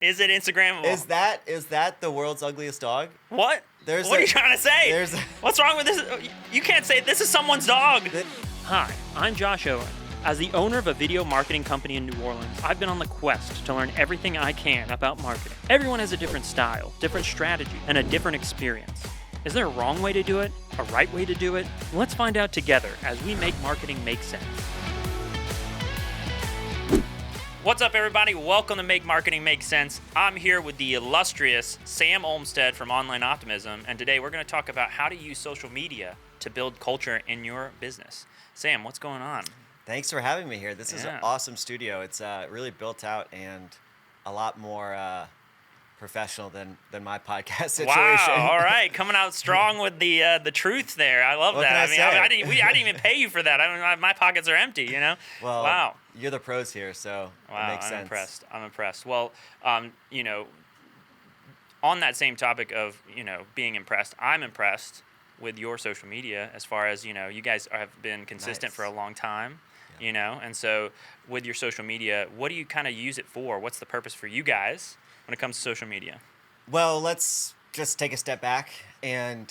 Is it Instagrammable? Is that the world's ugliest dog? What? What are you trying to say? What's wrong with this? You can't say this is someone's dog. Hi, I'm Josh Owen. As the owner of a video marketing company in New Orleans, I've been on the quest to learn everything I can about marketing. Everyone has a different style, different strategy, and a different experience. Is there a wrong way to do it? A right way to do it? Let's find out together as we make marketing make sense. What's up, everybody? Welcome to Make Marketing Make Sense. I'm here with the illustrious Sam Olmsted from Online Optimism, and today we're going to talk about how to use social media to build culture in your business. Sam, what's going on? Thanks for having me here. This is an awesome studio. It's really built out and a lot more professional than my podcast situation. Wow! All right, coming out strong with the truth there. I love that. I didn't even pay you for that. My pockets are empty. You know. Well, wow. You're the pros here, so it makes sense. I'm impressed. Well, on that same topic of being impressed, I'm impressed with your social media as far as you guys have been consistent for a long time. And so with your social media, what do you kind of use it for? What's the purpose for you guys when it comes to social media? Well, let's just take a step back and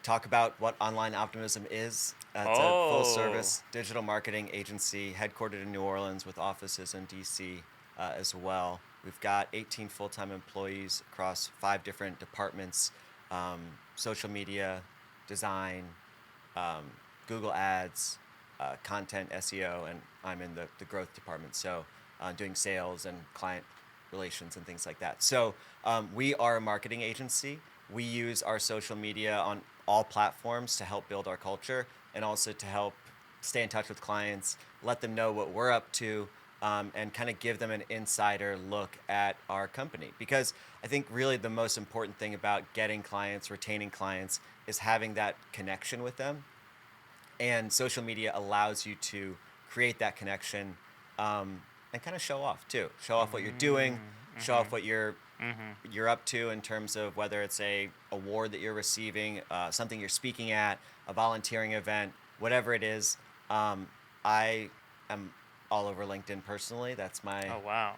talk about what Online Optimism is. It's a full-service digital marketing agency headquartered in New Orleans with offices in D.C. As well. We've got 18 full-time employees across 5 different departments, social media, design, Google Ads, content, SEO, and I'm in the growth department, so doing sales and client relations and things like that. So we are a marketing agency. We use our social media on all platforms to help build our culture and also to help stay in touch with clients, let them know what we're up to, and kind of give them an insider look at our company. Because I think really the most important thing about getting clients, retaining clients, is having that connection with them. And social media allows you to create that connection and kind of show off too. Show off what you're doing, show off what you're up to in terms of whether it's a award that you're receiving, something you're speaking at, a volunteering event, whatever it is. I am all over LinkedIn personally. That's my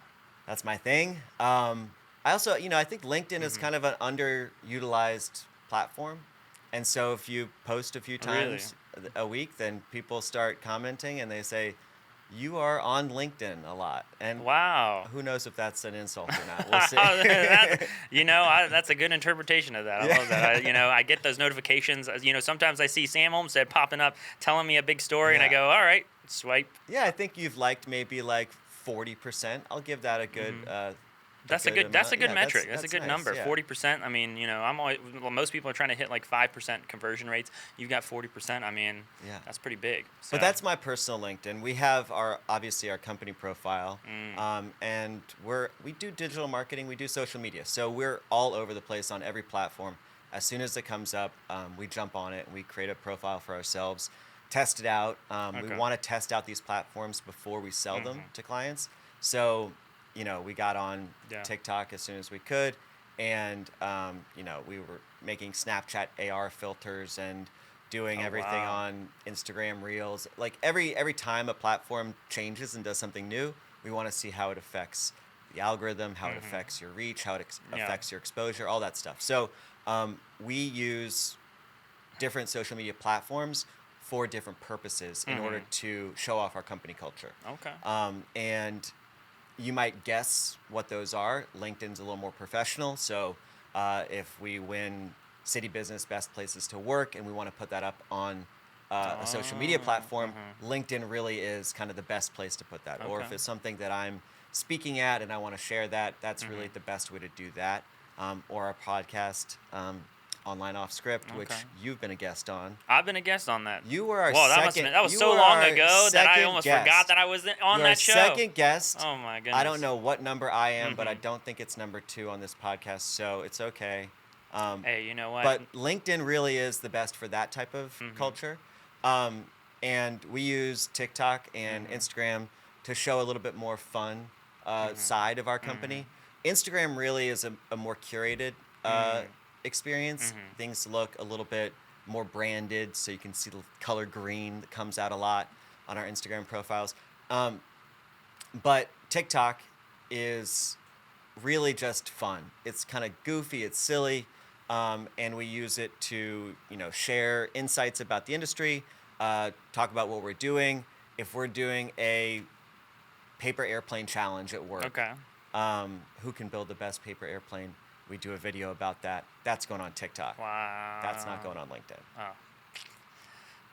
that's my thing. I also, I think LinkedIn is kind of an underutilized platform. And so if you post a few times a week, then people start commenting and they say, you are on LinkedIn a lot. And who knows if that's an insult or not. We'll see. That's a good interpretation of that. I love that. I get those notifications. Sometimes I see Sam Olmsted popping up telling me a big story and I go, all right, swipe. Yeah, I think you've liked maybe like 40%. I'll give that a good That's a good metric. That's a good number. 40%. I mean, most people are trying to hit like 5% conversion rates. You've got 40%. I mean, that's pretty big. So. But that's my personal LinkedIn. We have obviously our company profile, and we do digital marketing. We do social media. So we're all over the place on every platform. As soon as it comes up, we jump on it and we create a profile for ourselves, test it out. We want to test out these platforms before we sell them to clients. So. We got on TikTok as soon as we could, and we were making Snapchat AR filters and doing everything on Instagram Reels. Like every time a platform changes and does something new, we want to see how it affects the algorithm, how it affects your reach, how it affects your exposure, all that stuff. So we use different social media platforms for different purposes in order to show off our company culture. And you might guess what those are. LinkedIn's a little more professional. So if we win City Business Best Places to Work and we want to put that up on a social media platform, LinkedIn really is kind of the best place to put that. Or if it's something that I'm speaking at and I want to share that, that's really the best way to do that. Or our podcast, Online Off Script, which you've been a guest on. I've been a guest on that. You were our second. That was so long ago that I almost forgot that I was on that show. Second guest. Oh my goodness. I don't know what number I am, but I don't think it's number 2 on this podcast, so it's okay. Hey, you know what? But LinkedIn really is the best for that type of culture. And we use TikTok and Instagram to show a little bit more fun side of our company. Instagram really is a more curated experience. Things look a little bit more branded, so you can see the color green that comes out a lot on our Instagram profiles. But TikTok is really just fun. It's kind of goofy, it's silly, and we use it to, share insights about the industry, talk about what we're doing. If we're doing a paper airplane challenge at work, Okay. who can build the best paper airplane? We do a video about that. That's going on TikTok. Wow. That's not going on LinkedIn. Oh.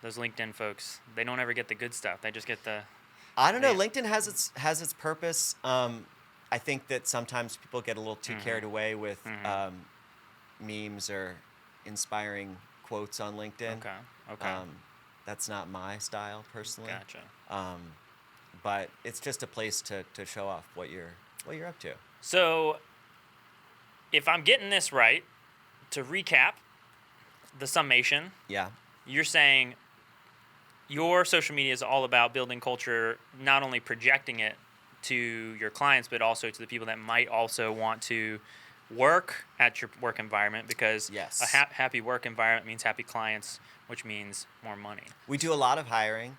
Those LinkedIn folks, they don't ever get the good stuff. They just get the... I don't know. LinkedIn has its purpose. I think that sometimes people get a little too carried away with memes or inspiring quotes on LinkedIn. Okay. That's not my style personally. Gotcha. But it's just a place to show off what you're up to. So, if I'm getting this right, to recap the summation, Yeah. you're saying your social media is all about building culture, not only projecting it to your clients, but also to the people that might also want to work at your work environment, because Yes. a happy work environment means happy clients, which means more money. We do a lot of hiring,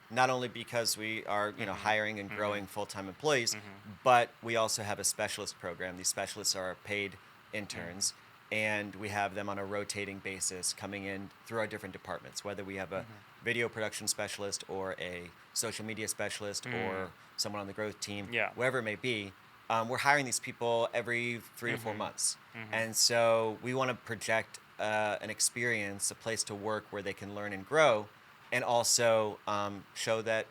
not only because we are hiring and growing full-time employees, but we also have a specialist program. These specialists are our paid interns, and we have them on a rotating basis coming in through our different departments, whether we have a video production specialist or a social media specialist or someone on the growth team, wherever it may be. We're hiring these people every 3 to 4 months. And so we want to project an experience, a place to work where they can learn and grow, and also show that,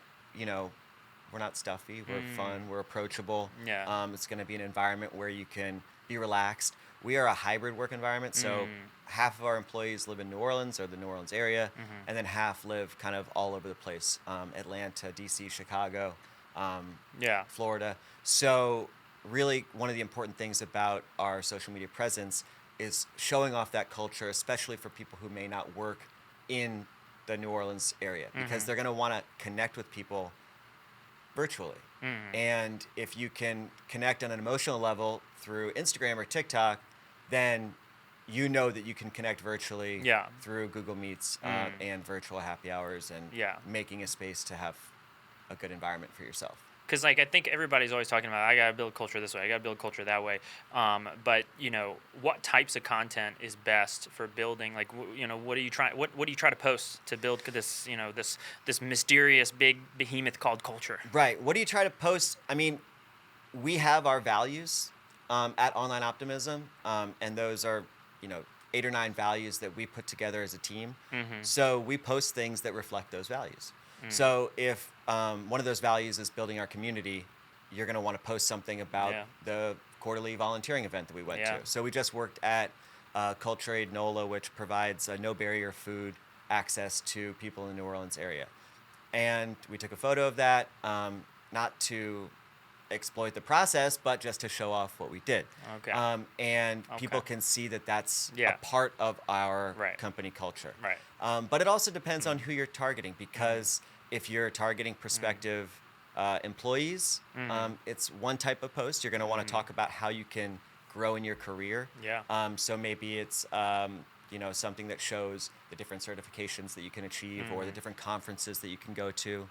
we're not stuffy, we're fun, we're approachable. Yeah. It's going to be an environment where you can be relaxed. We are a hybrid work environment, so half of our employees live in New Orleans or the New Orleans area, and then half live kind of all over the place, Atlanta, D.C., Chicago, Florida. So really one of the important things about our social media presence is showing off that culture, especially for people who may not work in the New Orleans area, because they're going to want to connect with people virtually. And if you can connect on an emotional level through Instagram or TikTok, then you know that you can connect virtually through Google Meets and virtual happy hours and making a space to have a good environment for yourself. Because, I think everybody's always talking about, I got to build culture this way, I got to build culture that way. But, what types of content is best for building? What do you try to post to build this, this mysterious big behemoth called culture? Right. What do you try to post? I mean, we have our values at Online Optimism, and those are, 8 or 9 values that we put together as a team. So we post things that reflect those values. So if one of those values is building our community, you're going to want to post something about the quarterly volunteering event that we went to. So we just worked at Culture Aid NOLA, which provides no barrier food access to people in the New Orleans area. And we took a photo of that, not to exploit the process, but just to show off what we did. And people can see that that's a part of our company culture. But it also depends on who you're targeting, because if you're targeting prospective employees, it's one type of post. You're going to want to talk about how you can grow in your career. So maybe it's something that shows the different certifications that you can achieve or the different conferences that you can go to.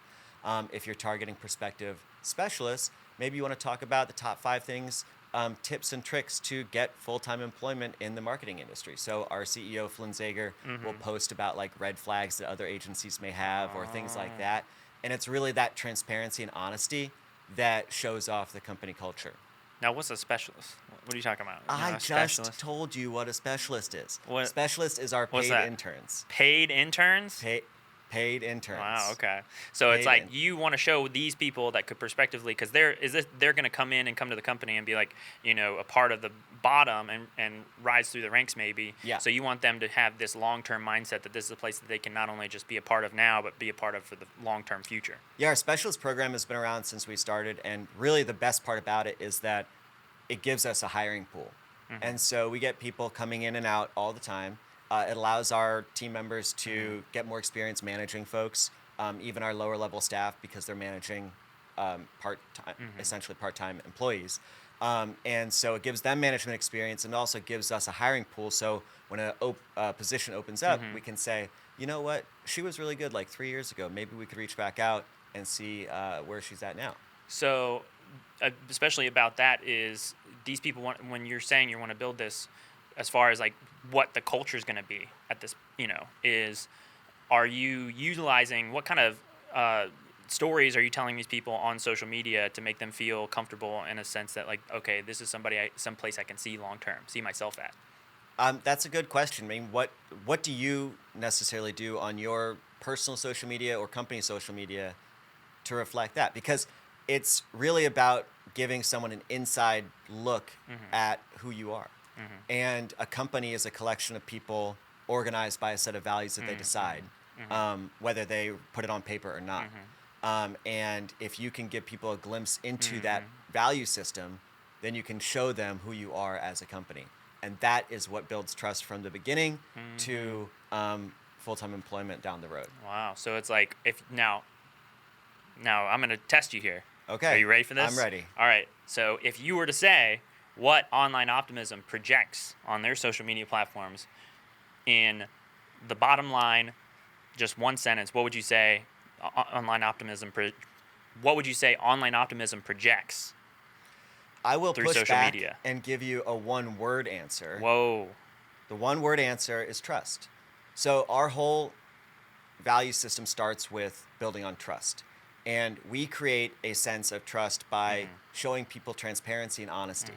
If you're targeting prospective specialists, maybe you want to talk about the top 5 things, tips and tricks to get full-time employment in the marketing industry. So our CEO, Flynn Zager, will post about red flags that other agencies may have or things like that. And it's really that transparency and honesty that shows off the company culture. Now, what's a specialist? What are you talking about? I just told you what a specialist is. What? Specialist is our paid interns. Paid interns? Paid interns. Wow, okay. So it's you want to show these people that could prospectively, because they're going to come in and come to the company and be a part of the bottom and rise through the ranks maybe. So you want them to have this long-term mindset that this is a place that they can not only just be a part of now, but be a part of for the long-term future. Yeah, our specialist program has been around since we started, and really the best part about it is that it gives us a hiring pool. And so we get people coming in and out all the time. It allows our team members to get more experience managing folks, even our lower level staff, because they're managing essentially part-time employees. And so it gives them management experience and also gives us a hiring pool. So when a position opens up, we can say, you know what, she was really good 3 years ago. Maybe we could reach back out and see where she's at now. So especially about that is these people want, when you're saying you want to build this, as far as like what the culture is going to be at this, is, are you utilizing, what kind of stories are you telling these people on social media to make them feel comfortable in a sense that like, okay, this is someplace I can see long term, see myself at? That's a good question. I mean, what do you necessarily do on your personal social media or company social media to reflect that? Because it's really about giving someone an inside look at who you are. And a company is a collection of people organized by a set of values that they decide, whether they put it on paper or not. And if you can give people a glimpse into that value system, then you can show them who you are as a company. And that is what builds trust from the beginning to full-time employment down the road. Wow. So it's like, if now I'm going to test you here. Okay. Are you ready for this? I'm ready. All right. So if you were to say what Online Optimism projects on their social media platforms in the bottom line, just one sentence, what would you say Online Optimism projects? I will through push social back media and give you a one-word answer. Whoa. The one-word answer is trust. So our whole value system starts with building on trust. And we create a sense of trust by showing people transparency and honesty.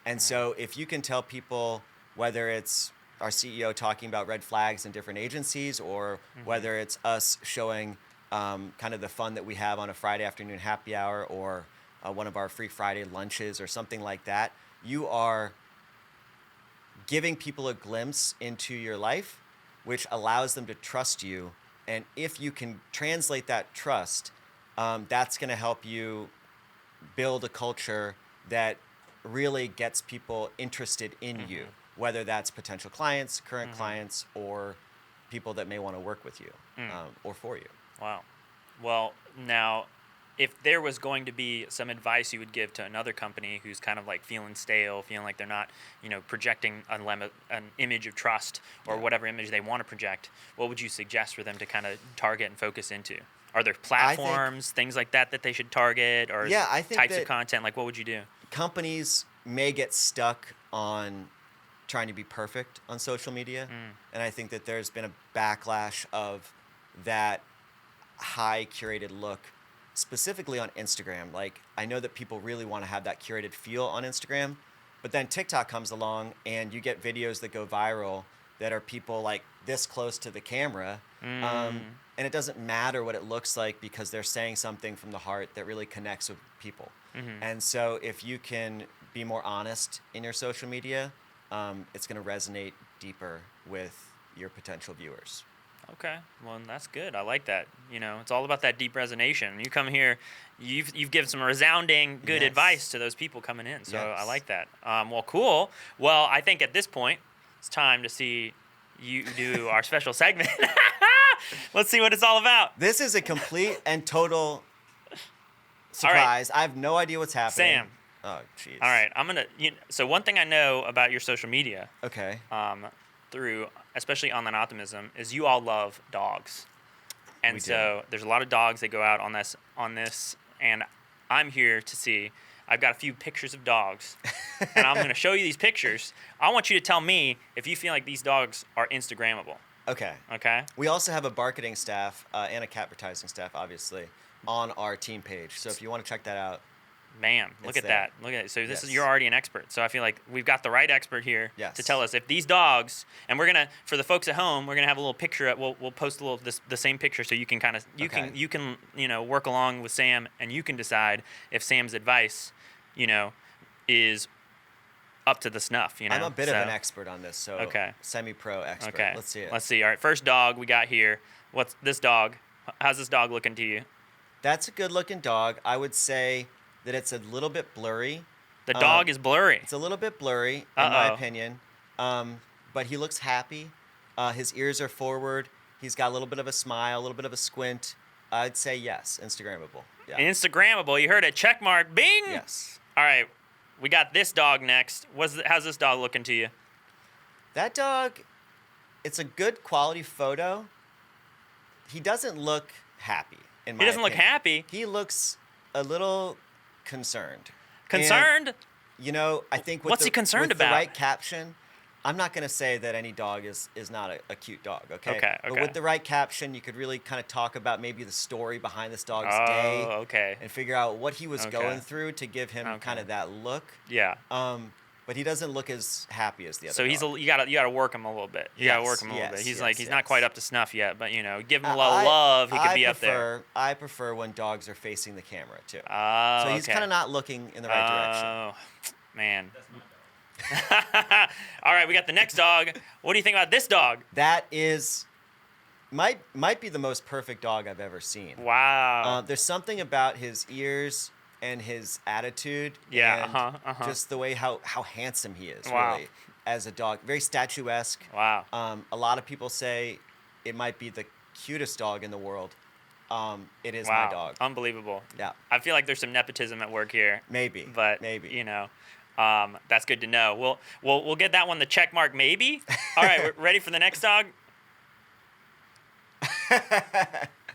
And so if you can tell people, whether it's our CEO talking about red flags in different agencies, or whether it's us showing kind of the fun that we have on a Friday afternoon happy hour, or one of our free Friday lunches or something like that, you are giving people a glimpse into your life, which allows them to trust you. And if you can translate that trust, that's going to help you build a culture that really gets people interested in you, whether that's potential clients, current clients, or people that may want to work with you or for you. Wow. Well, now, if there was going to be some advice you would give to another company who's kind of like feeling stale, feeling like they're not, projecting an image of trust or whatever image they want to project, what would you suggest for them to kind of target and focus into? Are there platforms, things like that they should target, or I think types of content? Like, what would you do? Companies may get stuck on trying to be perfect on social media, and I think that there's been a backlash of that high curated look, specifically on Instagram. Like, I know that people really want to have that curated feel on Instagram, but then TikTok comes along and you get videos that go viral that are people like this close to the camera, and it doesn't matter what it looks like because they're saying something from the heart that really connects with people. And so if you can be more honest in your social media, it's going to resonate deeper with your potential viewers. Okay, well, that's good. I like that. It's all about that deep resonation. You come here, you've given some resounding good advice to those people coming in, so I like that. Well, cool. Well, I think at this point, it's time to see you do our special segment. Let's see what it's all about. This is a complete and total surprise. Right. I have no idea what's happening. Sam. Oh, jeez. All right, I'm going to... so one thing I know about your social media... Okay. Through, especially Online Optimism, is you all love dogs. And so there's a lot of dogs that go out on this, and I'm here to see... I've got a few pictures of dogs, and I'm going to show you these pictures. I want you to tell me if you feel like these dogs are Instagrammable. Okay. Okay? We also have a marketing staff and a advertising staff, obviously, on our team page. So if you want to check that out. Man, look at that. Look at it. So this is, you're already an expert. So I feel like we've got the right expert here to tell us if these dogs, and we're going to, for the folks at home, we're going to have a little picture. We'll post the same picture so you can kind of, you can work along with Sam, and you can decide if Sam's advice, is up to the snuff, I'm a bit of an expert on this, so semi-pro expert. Okay. Let's see it. Let's see. All right, first dog we got here. What's this dog? How's this dog looking to you? That's a good-looking dog. I would say that it's a little bit blurry. The dog is blurry. It's a little bit blurry, in my opinion. But he looks happy. His ears are forward. He's got a little bit of a smile, a little bit of a squint. I'd say yes, Instagrammable. Yeah. Instagrammable. You heard it. Check mark. Bing. Yes. All right. We got this dog next. How's this dog looking to you? That dog, it's a good quality photo. He doesn't look happy, in my opinion. He doesn't look happy? He looks a little concerned. Concerned? And, you know, I think What's he concerned with about? the right caption, I'm not going to say that any dog is not a cute dog, okay? Okay. But with the right caption, you could really kind of talk about maybe the story behind this dog's Oh, day. okay. And figure out what he was Okay. going through to give him Okay. kind of that look. Yeah. But he doesn't look as happy as the other So he's dog. you gotta work him a little bit. You gotta work him a little bit. He's he's not quite up to snuff yet, but give him a little love. He could be up there. I prefer when dogs are facing the camera too. Oh, so he's okay. kind of not looking in the right direction. Oh, man. All right, we got the next dog. What do you think about this dog? That is might be the most perfect dog I've ever seen. Wow. There's something about his ears and his attitude. Yeah. And just the way how handsome he is. Wow. Really, as a dog, very statuesque. Wow. A lot of people say it might be the cutest dog in the world. It is Wow. my dog. Unbelievable. Yeah. I feel like there's some nepotism at work here. Maybe. But maybe. That's good to know. We'll get that one the check mark maybe. All right, we're ready for the next dog?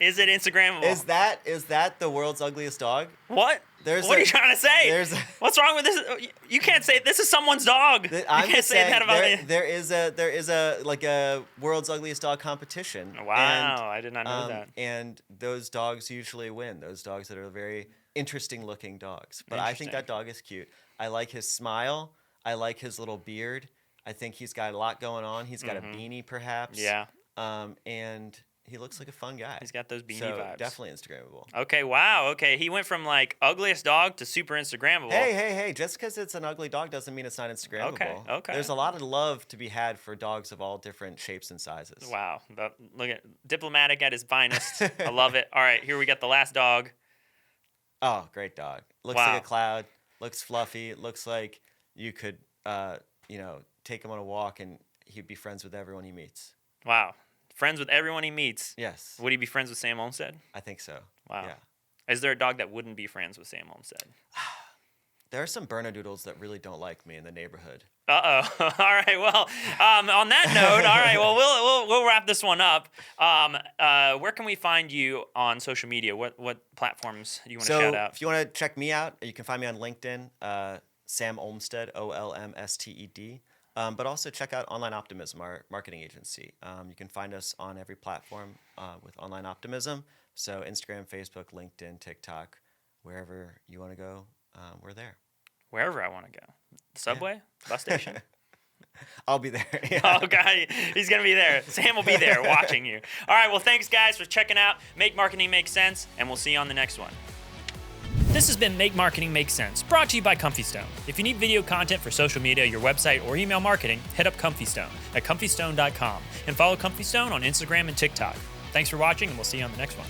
Is it Instagrammable? Is that the world's ugliest dog? What? What are you trying to say? What's wrong with this? You can't say this is someone's dog. You can't say that about me. There is a like a world's ugliest dog competition. Wow, I did not know that. And those dogs usually win. Those dogs that are very interesting looking dogs. But I think that dog is cute. I like his smile. I like his little beard. I think he's got a lot going on. He's got a beanie perhaps. Yeah. And he looks like a fun guy. He's got those beanie vibes. Definitely Instagrammable. Okay, wow. Okay, he went from like ugliest dog to super Instagrammable. Hey. Just because it's an ugly dog doesn't mean it's not Instagrammable. Okay. There's a lot of love to be had for dogs of all different shapes and sizes. Wow. Look at diplomatic at his finest. I love it. All right, here we got the last dog. Oh, great dog. Looks like a cloud. Looks fluffy. It looks like you could, take him on a walk and he'd be friends with everyone he meets. Wow. Friends with everyone he meets. Yes. Would he be friends with Sam Olmsted? I think so. Wow. Yeah. Is there a dog that wouldn't be friends with Sam Olmsted? There are some Bernedoodles that really don't like me in the neighborhood. Uh-oh. All right. Well, on that note, all right. Well, we'll wrap this one up. Where can we find you on social media? What platforms do you want to shout out? If you want to check me out, you can find me on LinkedIn, Sam Olmsted, Olmsted. But also check out Online Optimism, our marketing agency. You can find us on every platform with Online Optimism. So Instagram, Facebook, LinkedIn, TikTok, wherever you want to go, we're there. Wherever I want to go. Subway? Bus station? I'll be there. Yeah. Oh, God. He's going to be there. Sam will be there watching you. All right. Well, thanks, guys, for checking out Make Marketing Make Sense, and we'll see you on the next one. This has been Make Marketing Make Sense, brought to you by ComfyStone. If you need video content for social media, your website, or email marketing, hit up ComfyStone at comfystone.com and follow ComfyStone on Instagram and TikTok. Thanks for watching, and we'll see you on the next one.